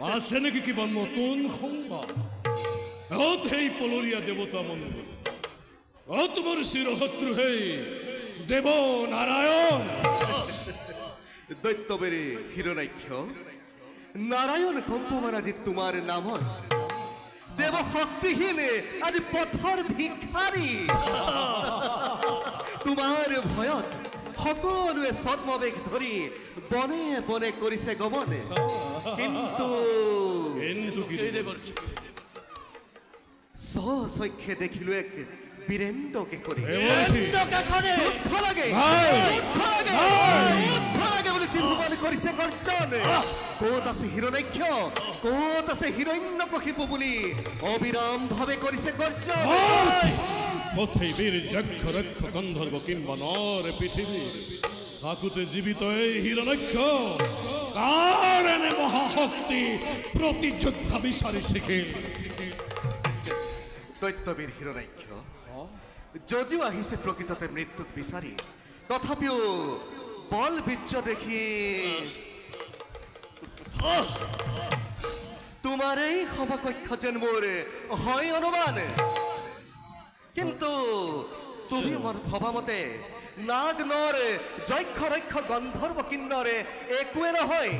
আছে নাকি কিবা নতুন সংবাদ? সেই পলৰীয়া দেৱতা মণ্ডল, তোমাৰ চিৰশত্ৰু সেই দেৱ নাৰায়ণ। দৈত্যবেৰী হিৰণ্যাক্ষ, নাৰায়ণ কম্পমান আজি তোমাৰ নামত দেৱ শক্তিহীন আজি পথৰ ভিক্ষাৰী। তোমাৰ ভয়ত সকলোৱে ছদ্মবেগ ধৰি বনে বনে কৰিছে গমন, কিন্তু স্বচক্ষে দেখিলো এক বীৰেন্দ্ৰ কেশৰী যুদ্ধ লাগে বুলি ত্ৰিভুৱন কৰিছে গৰ্জন। ক'ত আছে হিৰণ্যাক্ষ, ক'ত আছে হিৰণ্যকশিপু বুলি অবিৰাম ভাৱে কৰিছে গৰ্জন। পথেই বীর যক্ষ রক্ষ গন্ধর্ব কিংবা নর পৃথিবী থাকুতে জীবিত এই হিরণ্যাক্ষ কার এনে মহাশক্তি প্রতিযোদ্ধা বিচারি শিখে। দৈত্যবীর হিরণ্যাক্ষ যদিও আহিছে প্রকৃততে মৃত্যুক বিচাৰি, তথাপিও বল বীৰ্য দেখি তোমাৰ এই সমকক্ষ যেন মোৰ হয় অনুমান। কিন্তু তুমি মোৰ ভবামতে নাগ নৰ যক্ষ ৰক্ষ গন্ধৰ্ব কিন্নৰে একোৱে নহয়।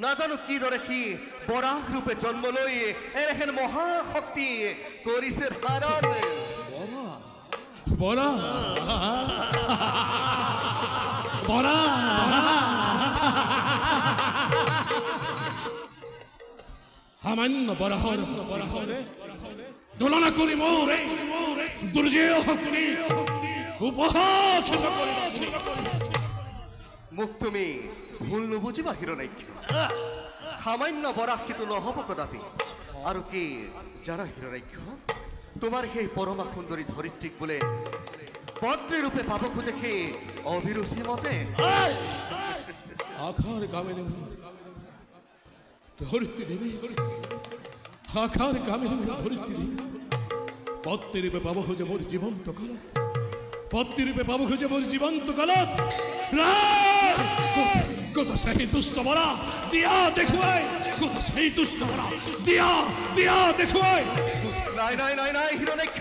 নাজানো কিদৰে সি বৰাহ ৰূপে জন্ম লৈ এনেহেন মহাশক্তি কৰিছে ধাৰণ। সামান্য বৰাহৰ তুলনা কৰি মোৰ দুৰ্জয় শক্তি উপহাস মোক তুমি ভুল নুবুজিবা হিৰণ্যাক্ষ, সামান্য বৰাহ কিন্তু নহ'ব কদাপি। আৰু কি জানা হিৰণ্যাক্ষ, তোমাৰ সেই পৰমা সুন্দৰী ধৰিত্ৰীক বোলে পত্নী ৰূপে পাব খোজে সেই অভিৰুচি মতে। আখাৰ কামিনী ধৰিত্ৰী আখাৰ কামিনী ধৰিত্ৰী পত্নী ৰূপে পাব খোজে মোৰ জীৱন্ত কালত, পত্নী রূপে পাব খুঁজে মোর জীবন্ত কালত। কত সেই দুষ্ট মরা দিয়া দেখুয়াই, কত সেই দুষ্ট মরা দিয়া দেখুয়াই। নাই নাই নাই নাই হিরণ্যাক্ষ,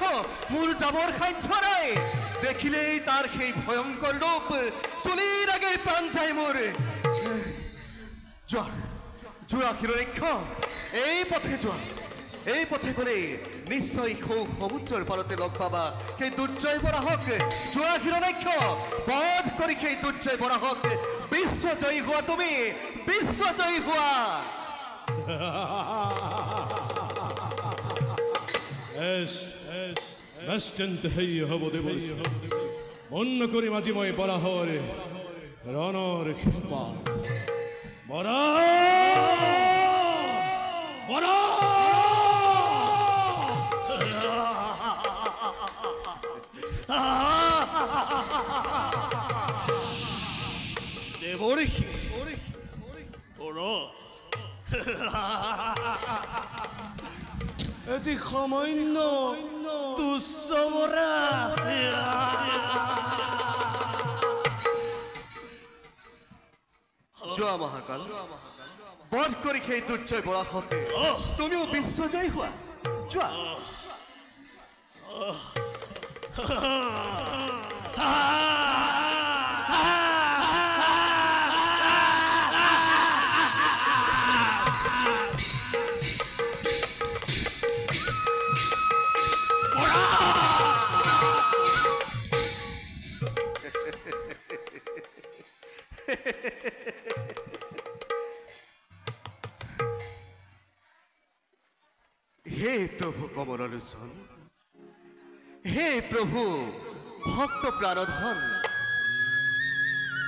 মোর যাবৰ সাধ্য নাই। দেখিলেই তাৰ সেই ভয়ঙ্কৰ ৰূপ চুলিৰ আগে প্ৰাণ যায় মোৰ। যোৱা হিৰণ্যাক্ষ, এই পথে যোৱা। এই পথে গ'লে নিশ্চয় সমুদ্ৰৰ পাৰতে লগ পাবা সেই দুৰ্জয় বৰাহক। যোৱা হিৰণ্যাক্ষ, বধ কৰি সেই দুৰ্জয় বৰাহক বিশ্বজয়ী হোৱা তুমি, বিশ্বজয়ী হোৱা। হব দেব মন কৰিম আজি মই বৰাহৰ ৰণৰ ক্ষেপা। এটি সামান্য তুচ্ছ বৰা। যোৱা মহাকাল, বধ কৰি সেই দুৰ্জয় বৰাহক তুমিও বিশ্বজয়ী হোৱা। যোৱা। হে প্রভু কমললোচন, হে প্রভু ভক্ত প্রাণধন,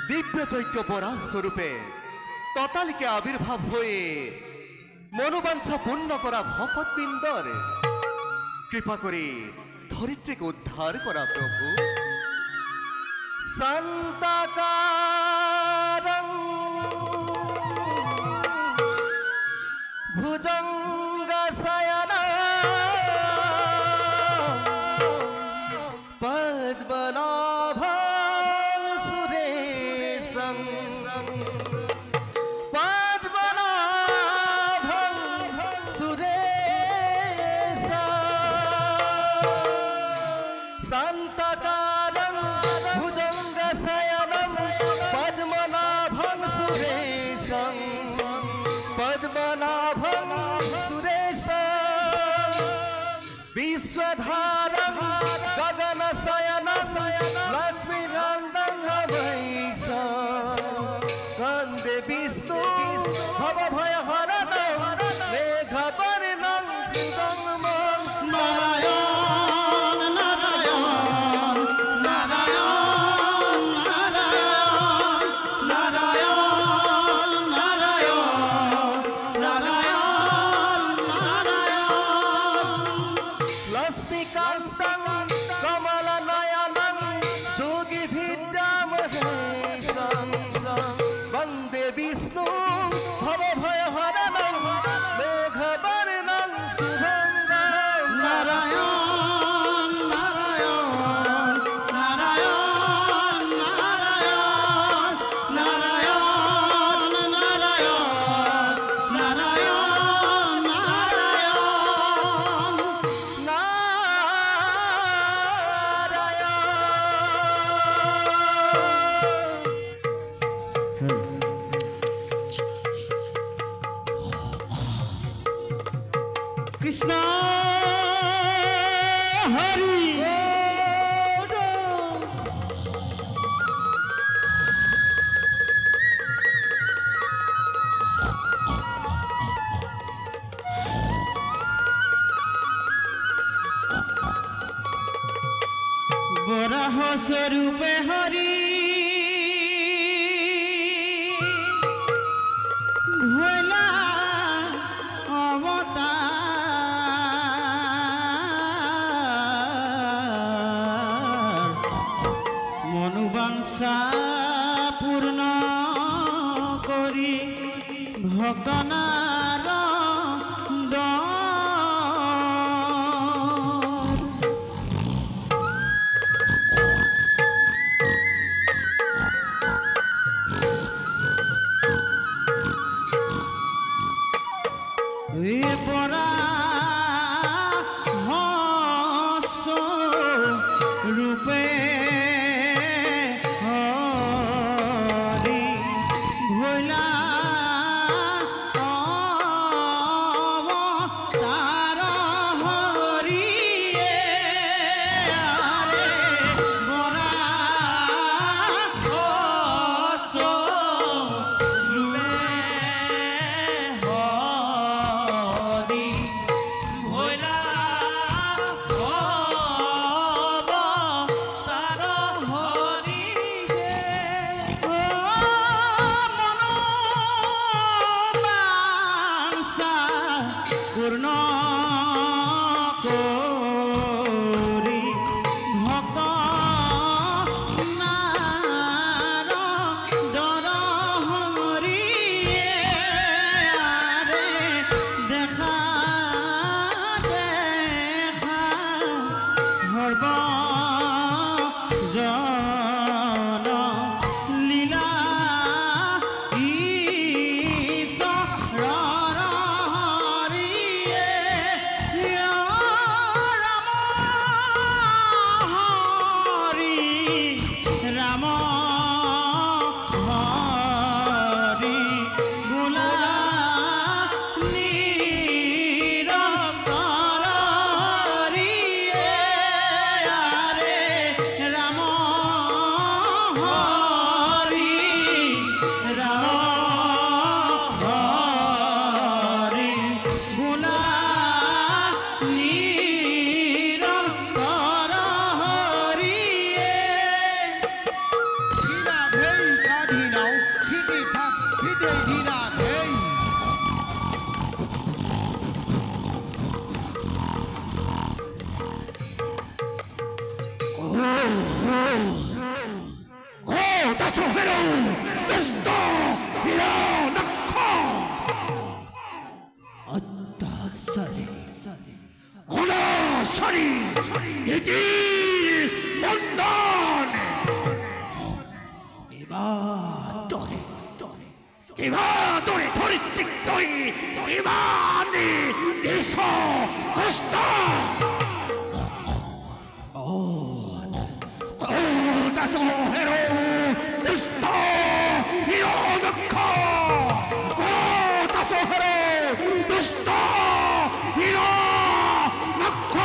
দিব্য যজ্ঞ বরাহ স্বরূপে ততালিকে আবির্ভাব হয়ে মনোবাঞ্ছা পূর্ণ করা ভকত বৃন্দর কৃপা করে ধরিত্রীকে উদ্ধার করা প্রভু। শান্তাকারং ভুজঙ্গশয়না পদ্মনাভং সুরেশং पद्मनाभं सुरेशं शान्तकारं भुजङ्गशयनं पद्मनाभं सुरेशं पद्मनाभं सुरेशं विश्वधारं गगनशयनं लक्ष्मीकान्तं अभयं वन्दे विष्णु भवभयहरणं मेघवर्णं कृतङ्गं নারায়ণ নারায়ণ নারায়ণ নারায়ণ নারায়ণ নারায়ণ নারায়ণ নারায়ণ लक्ष्मीकान्तं कमलनयनं योगिभिद्यामहेशं वन्दे विष्णु भवभयहरणं मेघवर्णं शुभङ्गं নারায়ণ নারায়ণ নারায়ণ নারায়ণ নারায়ণ নারায়ণ নারায়ণ নারায়ণ কৃষ্ণ হরি বরাহ স্বরূপে হরি ভোলা অবতার মনোবাঞ্ছা পূর্ণ করি ভক্তনার পরা হস রূপে হরি ভোলা তার হরি আরে বরা হস রূপে হরি ভোলা তার হরি মনোবাঞ্ছা পূর্ণ করি ভক্ত নার দর হরি আরে দেখা দেখা হর্ব জন লীলা ঈশ্বর হরি রাম হরি রাম হরি বুলা নিরন্তর হরি আরে রাম হরি রাম হরি বুলা নিরন্তর হরি এবার ইমাদরে ধরিত্রী নই ইমানে দেশ কষ্ট ও দাসো হেরো দুষ্ট হিরো দক্ষ ও দাসো হেরো দুষ্ট হিরো দক্ষ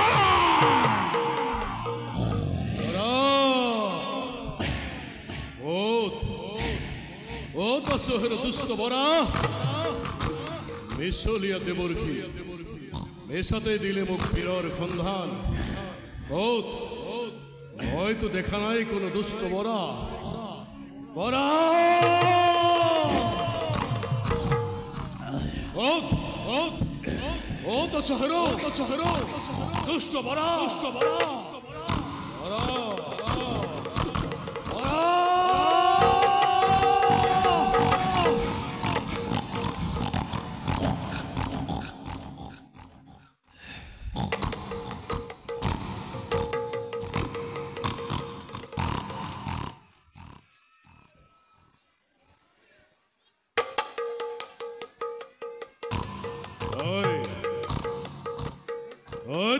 ও দশহের দুষ্ট বরা মেশলিয়া দেবর্গী মেশাতে দিলে মুখ বীরর সন্ধান হয়তো দেখা নাই কোনো দুষ্ট বরা বরা ও দশহের দুষ্ট বরা বরা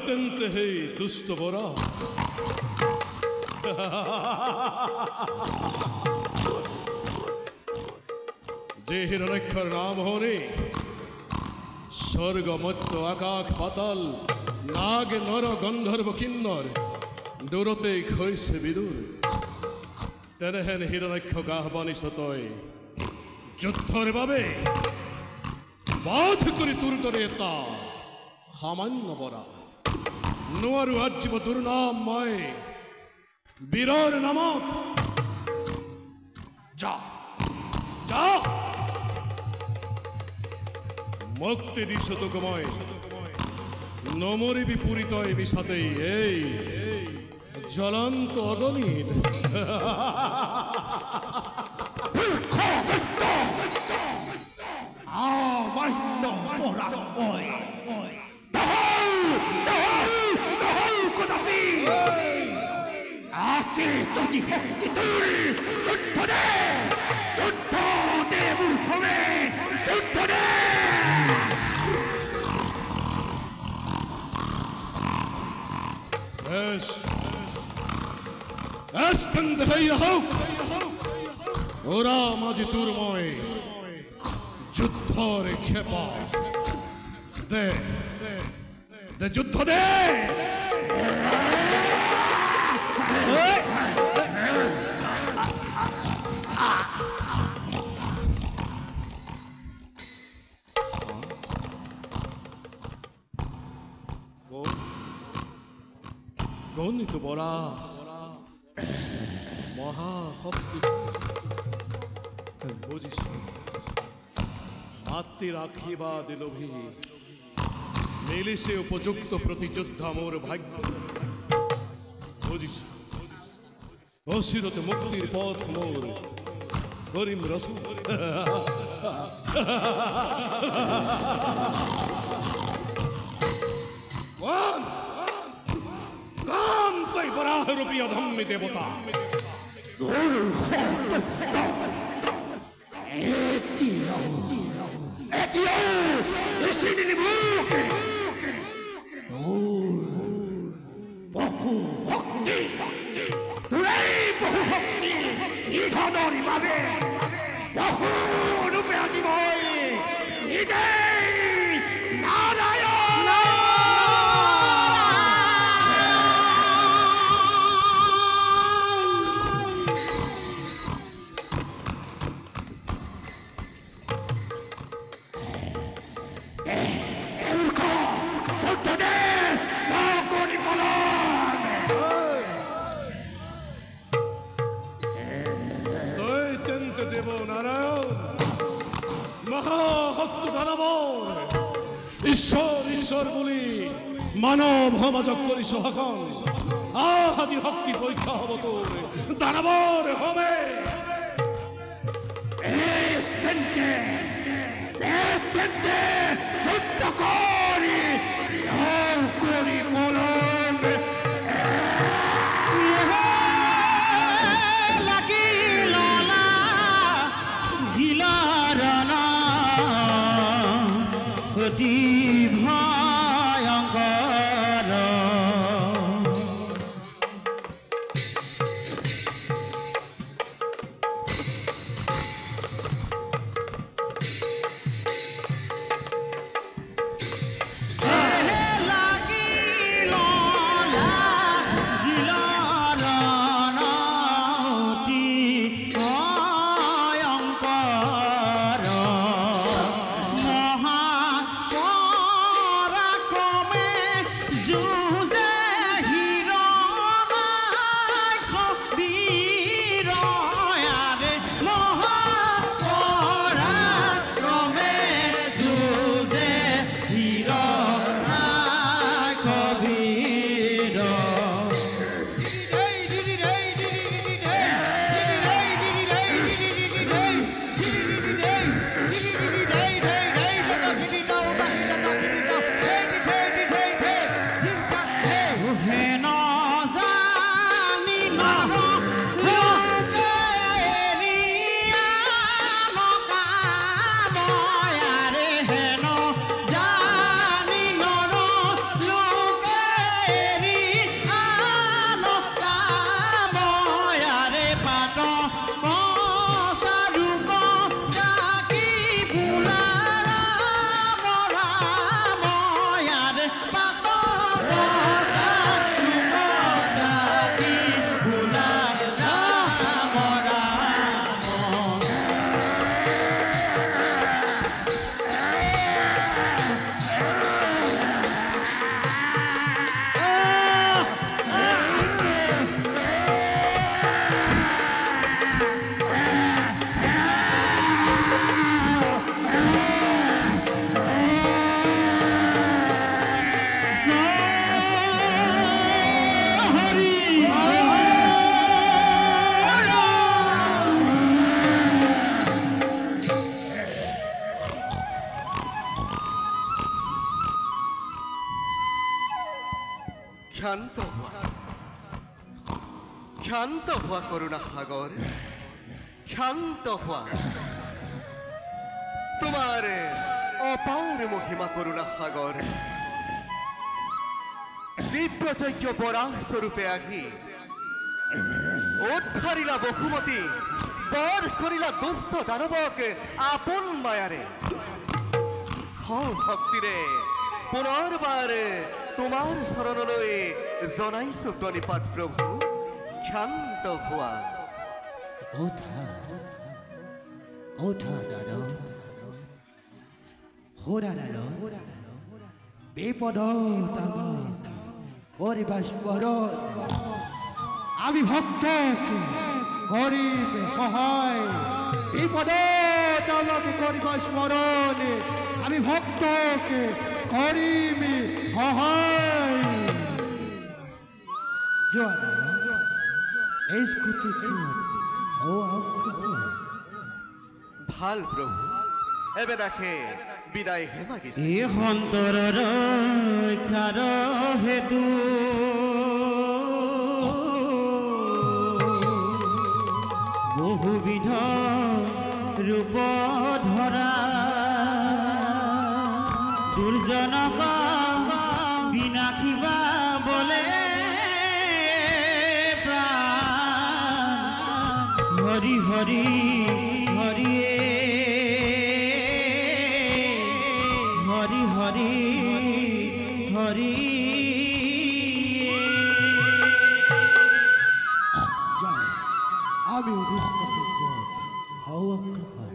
অত্যন্ত হে দুষ্ট বরা যে হিরণ্যক্ষর নাম হরে স্বর্গ মত্য আকাশ পাতাল নাগ নর গন্ধর্ব কিন্নর দূরতে খৈছে বিদুর তেনেহেন হিরণ্যক্ষ গাহবানি সতয় যুদ্ধর বাবে বাধ করে তুর তরে তা সামান্য বৰা নোৱাৰো আজীৱ দুৰ্নাম মই বীৰৰ নামত যা যা মুক্তি দিছ তোক মই নমৰিবি পুৰিতই মিছাতেই এই জ্বলন্ত অগ্নিত ওরা মাঝে দুর্ময় যুদ্ধর খেপা দে দে যুদ্ধ দে গণিত বরা মহাশক্তি বুঝিস মাতৃর আশীর্বাদ লোভী মিলিছে উপযুক্ত প্রতিযোদ্ধা মোর ভাগ্য বুঝিস অসিরত মুক্তির পথ মোর করিম রসুল কাম তৈ বরাহ রূপী অধম্মী দেবতা ঈশ্বর ঈশ্বর বলি মানব সমাজক করি সহাকান আজি শক্তি পরীক্ষা হব তোর দানবর হবে লাগিল গিলার অতি ভয়ঙ্কর ক্ষান্ত হওয়া করুণা সাগর, ক্ষান্ত হওয়া। তোমার অপার মহিমা করুণা সাগর দিব্যযজ্ঞ বরাহ স্বরূপে আহি উদ্ধারিলা বহুমতী, বর করিলা দুস্থ দানবক আপন মায়ারে। ভক্তিৰে পুনৰবাৰ তোমাৰ চৰণলৈ জনাইছো প্ৰণিপাত প্ৰভু, ক্ষান্ত হোৱা। বিপদ আমি ভক্ত গৰিব সহায়, বিপদ কৰিব স্মৰণ, আমি ভক্তকে গৰিব সহায়। ভাল প্ৰভু, এবে ৰাখে বিদায় হে মাগিছে। এ সন্তৰৰ ৰক্ষাৰ হেতু বহুবিধ ৰূপ ধৰা দুৰ্জনক বিনাশিবা বলে প্ৰাণ হৰি হৰি হৰিয়ে হৰি হৰি হৰি আমি অগ্ৰহাৰ।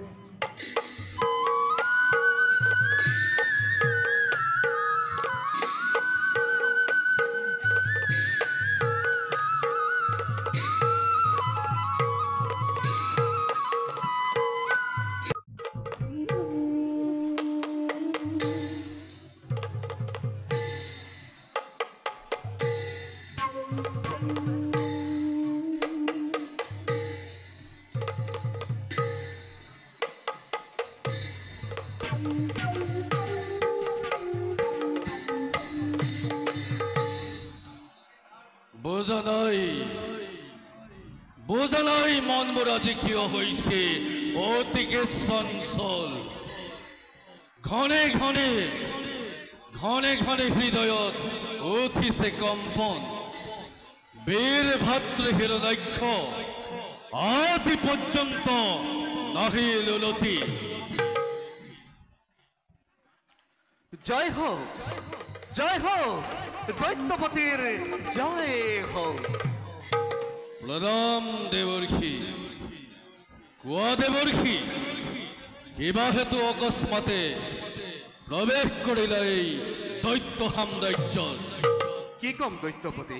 বোঝা নাই মনবোৰ আজি কিয় হৈছে অতিকে চঞ্চল। ঘনে ঘনে ঘনে ঘনে হৃদয়ত উঠিছে কম্পন বীর ভাতৃ হিরণাক্ষ আজি পর্যন্ত নাহিল উলতি জয় হোক দৈত্যপতির জয় হোক। প্রণাম দেবর্ষি কুয়া দেবর্ষি কিবা হেতু অকস্মাতে প্রবেশ করিলা এই দৈত্য সাম্রাজ্য। কি কম দৈত্যপতি,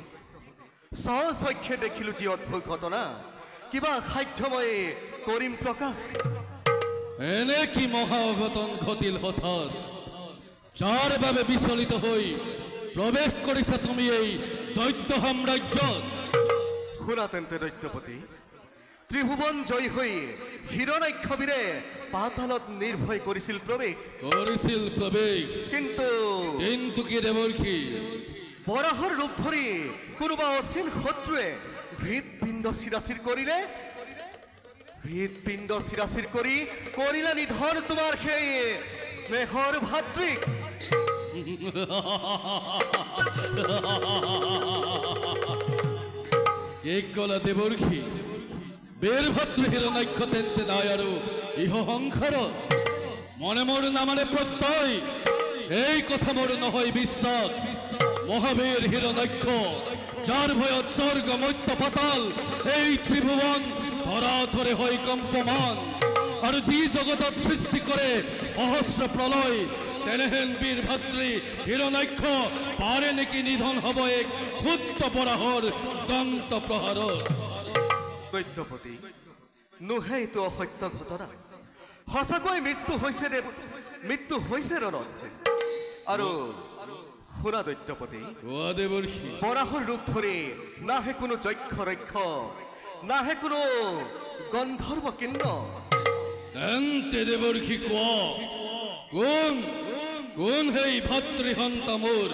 স্বচক্ষে দেখিলো যি অদ্ভুত ঘটনা, কিবা সাধ্যময়ে কৰিম প্ৰকাশ। এনে কি মহা অঘটন ঘটিল হঠাৎ, যাৰ বাবে বিচলিত হৈ প্ৰৱেশ কৰিছা তুমি এই দৈত্য সাম্ৰাজ্যত? শুনা তেন্তে দৈত্যপতি, ত্ৰিভুৱন জয়ী হৈ হিৰণ্যাক্ষবীৰে পাতালত নিৰ্ভয় কৰিছিল প্ৰৱেশ। কৰিছিল প্ৰৱেশ, কিন্তু কি দেৱৰ্ষি? বৰাহৰ ৰূপ ধৰি কোনোবা অচিন শত্ৰুৱে হৃদপিণ্ড চিৰাচিৰ কৰিলে, হৃদপিণ্ড চিৰাচিৰ কৰি কৰিলে নিধন তোমাৰ সেই স্নেহৰ ভাতৃক। কি কলা দেৱৰ্ষি? বীৰ ভাতৃ হিৰণ্যাক্ষ তেন্তে নাই আৰু ইহ সংসাৰ। মনে মোৰ নামানে প্ৰত্যয়, এই কথা মোৰ নহয় বিশ্বাস। মহাবীৰ হিৰণ্যাক্ষ, যাৰ ভয়ত স্বৰ্গ মধ্য পাতাল এই ত্ৰিভুৱন ধৰাধৰে হৈ কম্পমান, আৰু যি জগতত সৃষ্টি কৰে সহস্ৰ প্ৰলয়, তেনেহেন বীৰ ভাতৃ হিৰণ্যাক্ষ পাৰে নেকি নিধন হ'ব এক ক্ষুদ্ৰ বৰাহৰ দন্ত প্ৰহাৰত? দৈত্যপতি, নোহে এইটো অসত্য ঘটনা। সঁচাকৈ মৃত্যু হৈছে ৰণত। আৰু শুনা দৈত্যপতি, কোৱা দেৱৰ্ষি। বৰাহৰ ৰূপ ধৰি নাহে কোনো যক্ষ ৰক্ষ, নাহে কোনো গন্ধৰ্ব কিন্ন। তেন্তে দেৱৰ্ষি কোৱা, কোন কোন সেই ভাতৃ সন্তা মোৰ?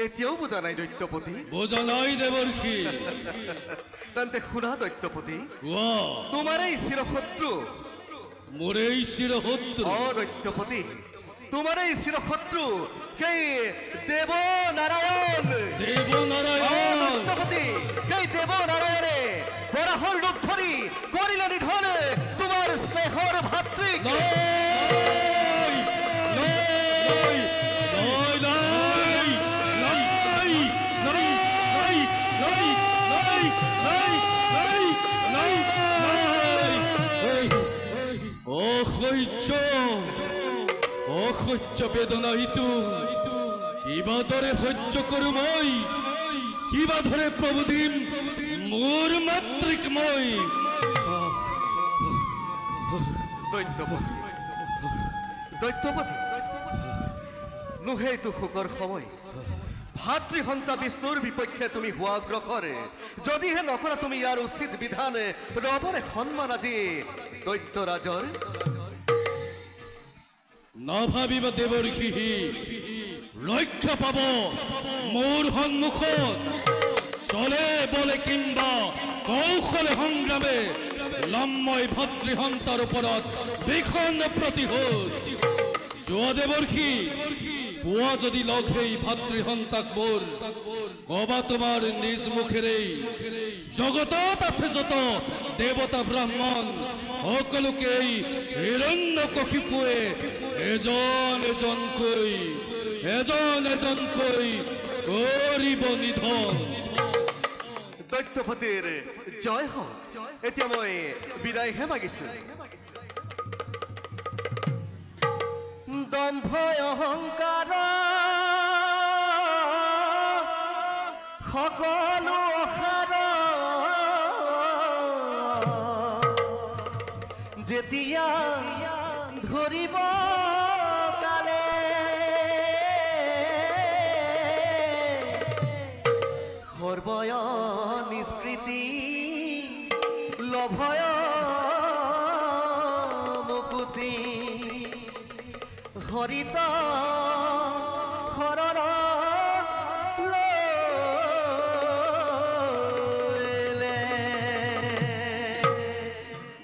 এতিয়াও বুজা নাই দৈত্যপতি? বুজা নাই দেৱৰ্ষি। তেন্তে শুনা দৈত্যপতি, কোৱা। তোমাৰেই চিৰশত্ৰু, মোৰেই চিৰশত্ৰু। দৈত্যপতি, তোমাৰেই চিৰশত্ৰু সেই দেৱনাৰায়ণ। দৈত্যপতি, সেই দেৱনাৰায়ণে বৰাহৰ ৰূপ ধৰি কৰিলে নিধন তোমাৰ স্নেহৰ ভাতৃক। অসহ্য বেদনা হিতু কিবা দৰে সহ্য কৰো মই, কিবা ধৰে প্ৰভু দিম মোৰ মাতৃক মই। দৈত্যপতি, নোহে এইটো শোকৰ সময়। ভাতৃ সন্তা বিষ্ণুৰ বিপক্ষে তুমি হোৱা অগ্ৰসৰ, যদিহে নকৰা তুমি ইয়াৰ উচিত বিধান, ৰবৰে সন্মান আজি দৈত্যৰাজৰ। নাভাবিবা দেৱৰ্ষি, ৰক্ষা পাব মোৰ সন্মুখত। চলে বলে কিম্বা কৌশলে সংগ্ৰামে লম মই ভাতৃ সন্তাৰ ওপৰত ভীষণ প্ৰতিশোধ। যোৱা দেৱৰ্ষি, পুৱা যদি লগ সেই ভাতৃ সন্তাক মোৰ, কবা তোমাৰ নিজ মুখেৰেই জগতত আছে যত দেৱতা ব্ৰাহ্মণ, সকলোকে এই হিৰণ্যকশিপুৱে এজন এজনকৈ কৰিব নিধন। দৈত্যপতিৰ জয় হওক। এতিয়া মই বিদায়হে মাগিছো। দম্ভ অহংকাৰ সকলো অসাৰ, যেতিয়া ধৰিব কালে সৰ্বয় নিষ্কৃতি লভয় মুকুতি, হৰিত শৰণ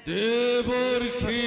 দেৱৰ্ষি,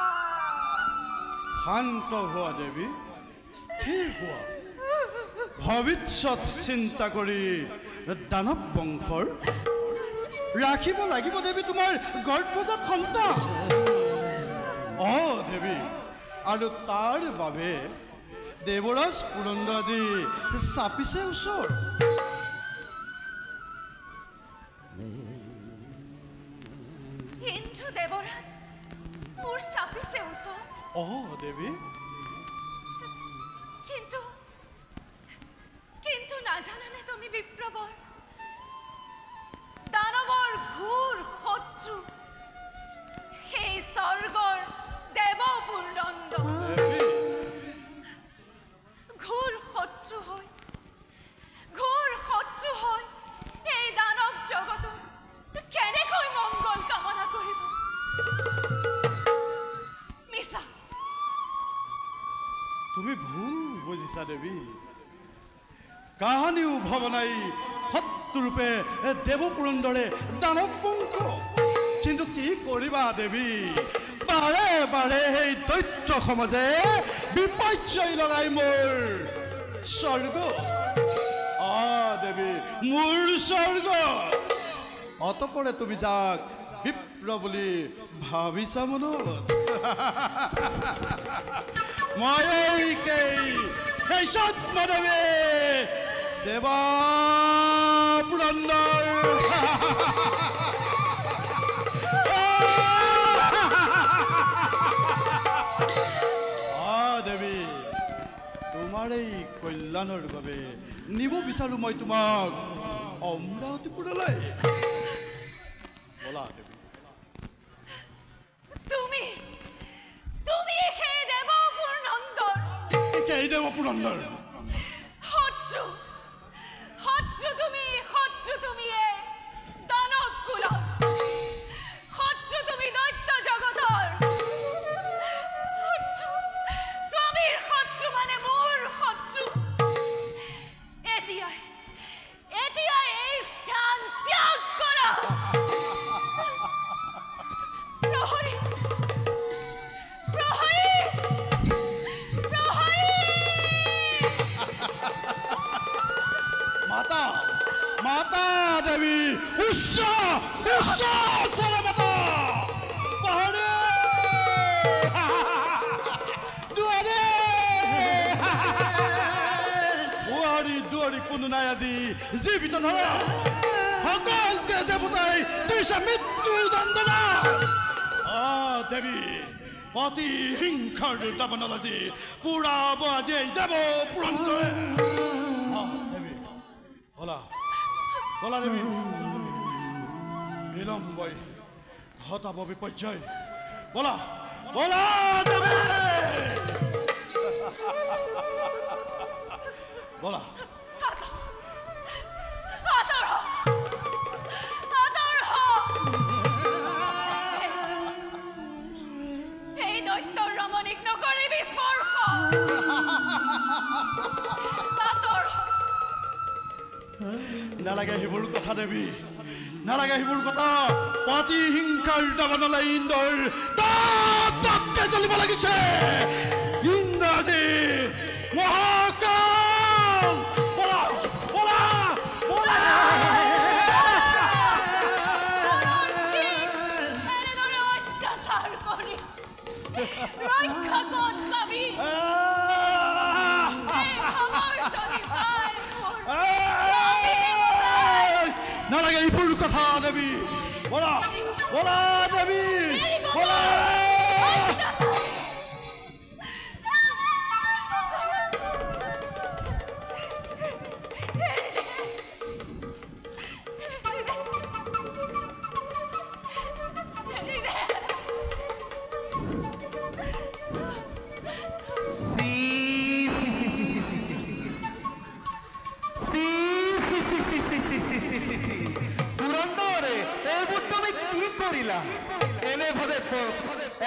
শান্ত হোৱা দেৱী, স্থিৰ হোৱা। ভৱিষ্যত চিন্তা কৰি দানৱ বংশৰ ৰাখিব লাগিব দেৱী তোমাৰ গৰ্ভজাত সন্তান। দেৱী, আৰু তাৰ বাবে দেৱৰাজ পুৰন্দৰ আজি চাপিছে ওচৰ। কিন্তু দেৱৰাজ মোৰ চাপিছে ওচৰ। দেৱী, কিন্তু নাজানানে তুমি বিপ্ৰবৰ দানৱৰ ঘোৰ শত্ৰু সেই স্বৰ্গৰ দেৱ পুৰন্দৰ ঘোৰ শত্ৰু হয় এই দানৱ জগতৰ কেনেকৈ মংগল কামনা কৰিব? মিছা, তুমি ভুল বুজিছা দেৱী। কাহানিও ভবা নাই শত্ৰুৰূপে দেৱ পুৰন্দৰে দানৱ বংশ। কিন্তু কি কৰিবা দেৱী, বাৰে বাৰে সেই দৈত্য সমাজে বিপৰ্যয় লগাই মোৰ স্বৰ্গ, দেৱী মোৰ স্বৰ্গ অতপৰে তুমি যাক বিপ্ৰ বুলি ভাবিছা মনত। মই সেই সৎমাদেৱী দেৱ পুৰন্দৰ দেৱী, তোমাৰ এই কল্যাণৰ বাবে নিব বিচাৰো মই তোমাক অমৰাৱতীপুৰলৈ। বলা দেৱী। তুমি সেই দেৱ পুৰন্দৰ শত্ৰু তুমি এই দানৱ কুলৰ শত্ৰু, তুমি দৈত্য জগতৰ শত্ৰু, স্বামীৰ শত্ৰু মানে মোৰ শত্ৰু। এতিয়াই এই স্থান ত্যাগ কৰা। প্ৰহৰী, মাতা দেৱী, উচ্চ মাতা দুৱাৰী কোনো নাই আজি জীৱিত ধৰা। সকলোকে দেৱতাই দিছে মৃত্যুৰ দণ্ডনা। দেৱী, অতি হিংসাৰ দাবানল আজি পুৰাব আজি এই দেৱ পুৰন্দৰে। দেৱী, বলা দেৱী, বিলম্বই ঘটাব বিপৰ্যয়। বলা দেৱী, বলা। এই দৈত্যৰ ৰমণীক নকৰিবি স্পৰ্শ। নালাগে সেইবোৰ কথা দেৱী, নালাগে সেইবোৰ কথা। পাতি হিংসাৰ দাবানলে ইন্দ্ৰৰ তাপকে জ্বলিব লাগিছে। ইন্দ্ৰ আজি মহাকাল। বলা বলা বলা। এনেদৰে অত্যাচাৰ কৰি ৰক্ষা ক'ত পাবি? নালাগে এইবোৰ কথা দেৱী। বলা দেৱী, বলা।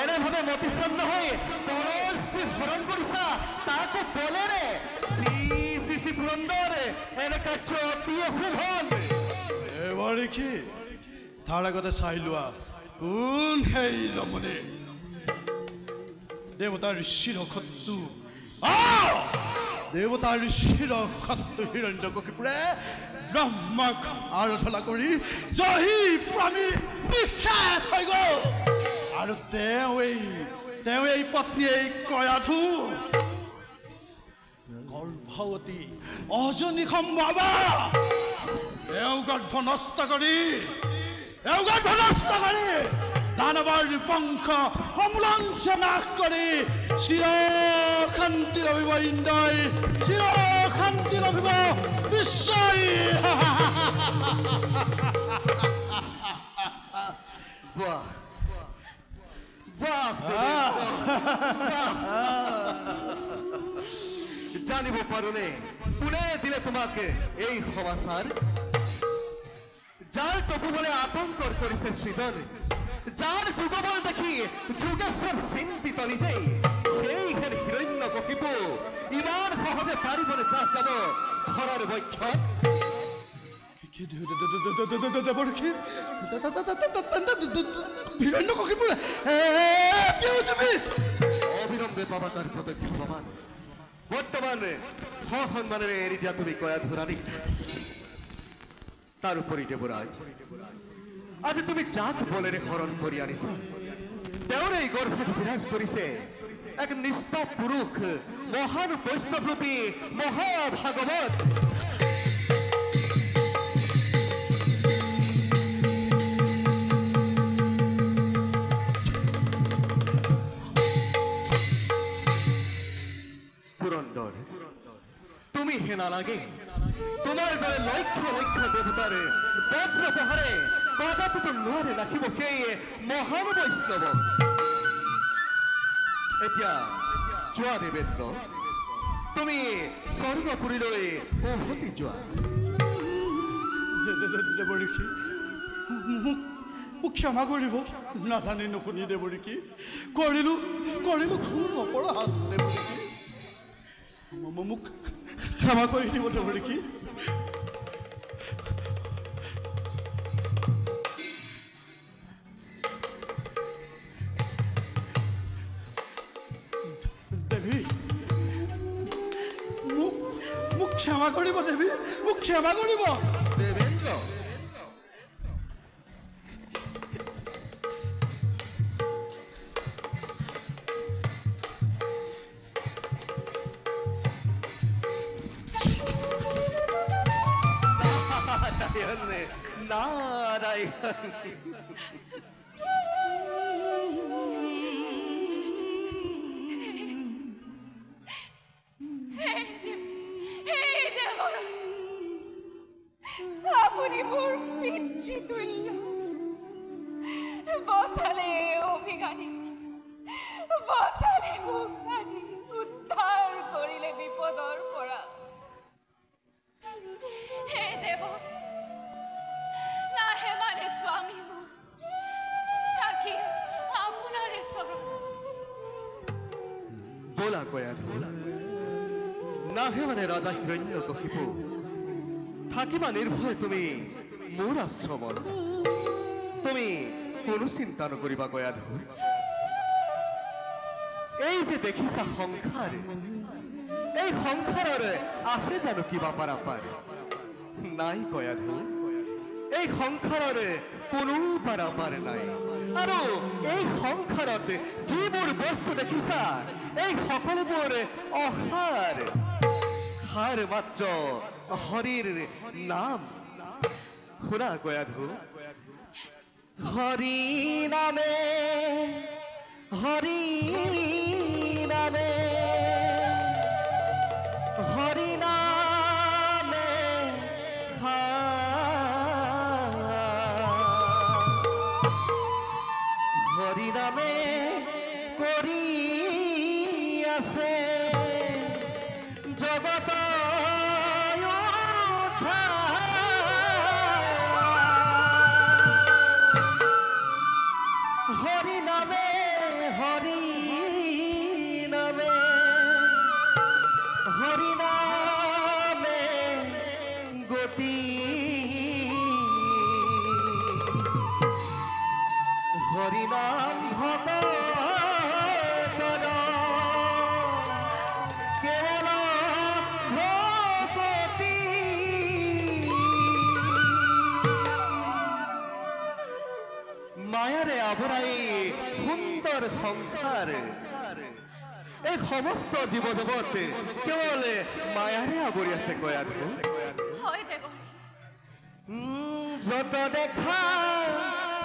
এনেভাবে মতিছন্ন হৈ পৰৰ স্ত্ৰী হৰণ কৰিছা, তাকো বলেৰে। শ্ৰী পুৰন্দৰ, এনে কাৰ্য অতি অশুভন। এবাৰ কি তাৰ আগতে চাই লোৱা কোন সেই ৰমণী। দেৱতাৰ শিৰখতটো দেৱতাৰ শিৰখতটো হিৰণ্যকশিপুৰে ব্ৰহ্মাক আৰাধনা কৰি জহি প্ৰাণী নিঃশেষ হৈ গ'ল আৰু তেওঁ এই পত্নী এই কয়াধু গৰ্ভৱতী অজনী সম্ভাৱা তেওঁ গৰ্ভ নষ্ট কৰি দানৱৰ বংশ সমলাংশ নাশ কৰি চিৰশান্তি লভিব ইন্দ্ৰই চিৰশান্তি লভিব বিশ্বই বাহ বাহ জানিব পাৰোনে কোনে দিলে তোমাকে এই সমাচাৰ যাৰ তপোবলে আতংকৰ কৰিছে সৃজন যাৰ যুগবল দেখি যুগেশ্বৰ চিন্তিত নিজেই সেই হিৰণ্যকশিপু ইমান সহজে পাৰিবনে যাব ধৰাৰ বক্ষত হিৰণ্যকশিপুৰে অবিলম্বে পাবা তাৰ প্ৰত্যক্ষ প্ৰমাণ বৰ্তমান সন্মানেৰে এৰি দিয়া তুমি কয়াধু ৰাণী তাৰ উপৰি দেৱৰাজ আজি তুমি যাক বলেৰে হৰণ কৰি আনিছা তেওঁৰ এই গৰ্ভত বিৰাজ কৰিছে এক নিষ্পাপ পুৰুষ মহান বৈষ্ণৱৰূপী মহাভাগৱত পুৰন্দৰ তুমি হে নালাগে তোমাৰ দৰে লক্ষ লক্ষ দেৱতাৰ বজ্ৰ প্ৰহাৰে কদাপিতো নোৱাৰে ৰাখিব সেই মহান বৈষ্ণৱ এতিয়া যোৱা দেৱেন্দ্ৰ তুমি স্বৰ্গপুৰীলৈ উভতি যোৱা দেৱঋষি মোক ক্ষমা কৰিব নাজানি নুশুনি দেৱঋষি কৰিলো খুব অপৰাধ দেৱঋষি মোক ক্ষমা কৰি দিব দেৱঋষি দেৱী মোক ক্ষমা কৰিব দেৱী মোক ক্ষমা কৰিব দেৱেন্দ্ৰ নারায়ণ আপনি মোর পিতৃ তুল্য বসালে অভিজ্ঞানী বসালে মোক আজি উদ্ধার করিলে বিপদর পৰা হে দেব নাহে মানে স্বামী মোৰ থাকি আপোনাৰে চৰণ বলা কয়াধু নাহে মানে ৰাজা হিৰণ্যকশিপু থাকিবা নিৰ্ভয় তুমি মোৰ আশ্ৰমত তুমি কোনো চিন্তা নকৰিবা কয়াধু এই যে দেখিছা সংসাৰ এই সংসাৰৰ আছে জানো কিবা পাৰাপাৰ নাই কয়াধু এই সংসাৰৰ কোনো পাৰাপাৰ নাই আৰু এই সংসাৰত যিবোৰ বস্তু দেখিছা এই সকলোবোৰ অসাৰ সাৰ মাত্ৰ হৰিৰ নাম শুনা কয়াধু হৰি নামে হৰি নামে হৰি নামে হৰি নামে কৰি আছে জগত হৰি নামে হৰি নামে হৰি নামে গতি হৰি নাম ভগতৰ মায়াৰে আৱৰাই সুন্দৰ সংসাৰ এই সমস্ত জীৱ জগত কেৱল মায়াৰে আৱৰি আছে গয়াধু হয় দেৱৰী যত দেখা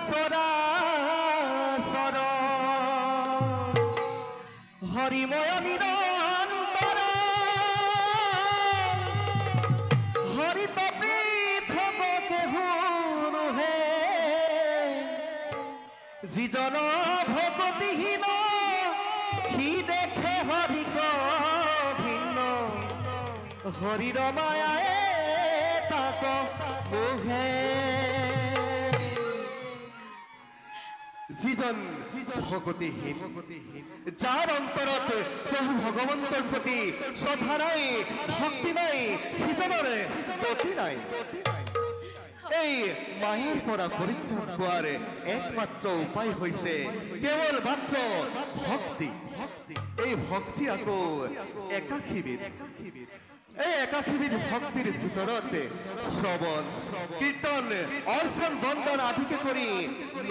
চৰাচৰ হৰিময় নিৰন্তৰ হৰিত পৃথৱকে শুনুহে যিজন ভকতিহীন সি দেখে হৰিক ভিন্ন হৰিৰ মায়ায়ে তাক মোহে যিজন ভকতিহীন যাৰ অন্তৰত প্ৰভু ভগৱন্তৰ প্ৰতি শ্ৰদ্ধা নাই ভক্তি নাই সিজনৰ গতি নাই এই মায়াৰ পৰা পৰিত্ৰাণ পোৱাৰ একমাত্ৰ উপায় হৈছে কেৱল মাত্ৰ ভক্তি এই ভক্তি আকৌ একাশীবিধ এই একাশীবিধ ভক্তিৰ ভিতৰত শ্ৰৱণ কীৰ্তন অৰ্চন বন্দন আদিকে কৰি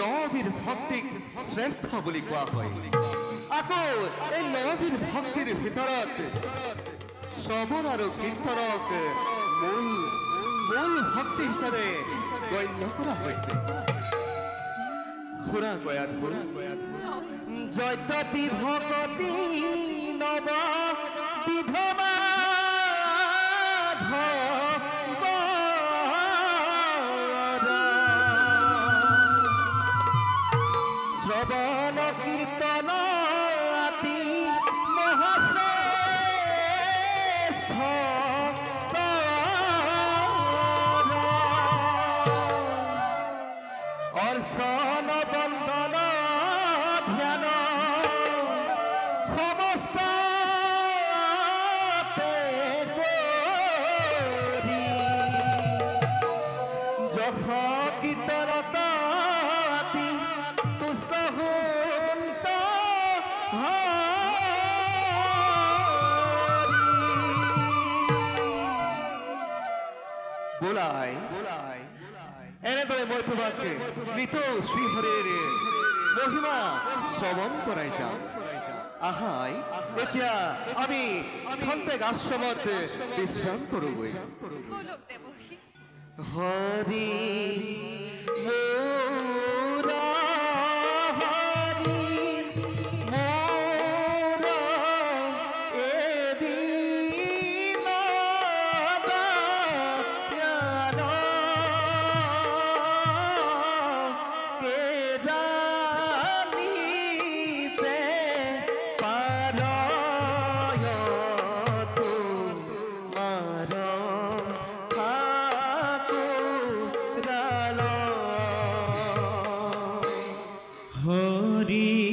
নবিধ ভক্তিক শ্ৰেষ্ঠ বুলি কোৱা হয় আকৌ এই নবিধ ভক্তিৰ ভিতৰত শ্ৰৱণ আৰু কীৰ্তনক মূল ভক্তি হিচাপে গণ্য কৰা হৈছে খুৰা গয়াধু জয়তপি ভকতি নব বিধবা শ্ৰৱণ কীৰ্তন আতি মহাশ্ৰেষ্ঠ অৰ্চন বন্দন ধ্যান সমস্ত যশ কীৰ্তনত আতি তুষ্ট হুন্ত বোলাই এনেদৰে মই তোমাক নিতৌ শ্ৰীহৰিৰ মহিমা শ্ৰৱণ কৰাই যাম আহাই এতিয়া আমি খন্তেক আশ্ৰমত বিশ্ৰাম কৰোগৈ বলক দেৱৰী হৰি মোৰ হৰি মোৰ এদিন দান কে জানিতে পাৰয় তোমাৰ হৰি